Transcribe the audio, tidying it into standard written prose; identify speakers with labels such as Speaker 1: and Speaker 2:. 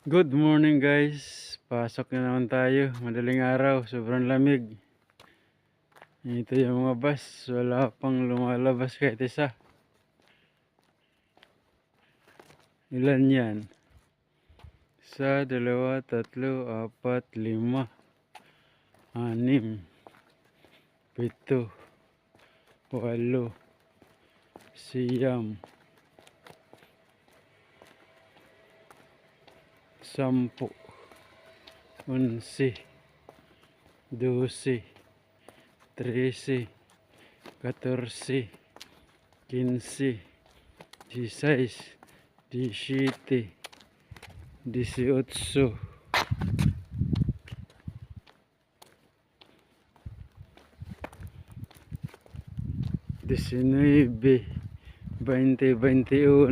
Speaker 1: Good morning guys, pasok na naman tayo, madaling araw, sobrang lamig. Ito yung mga bus, wala pang lumalabas kahit isa. Ilan yan? Isa, dalawa, tatlo, apat, lima, anim, pito, walo, siyam, sampu, 11, 12, 13, 14, 15, 16, 17, 18, 19, 20, 21,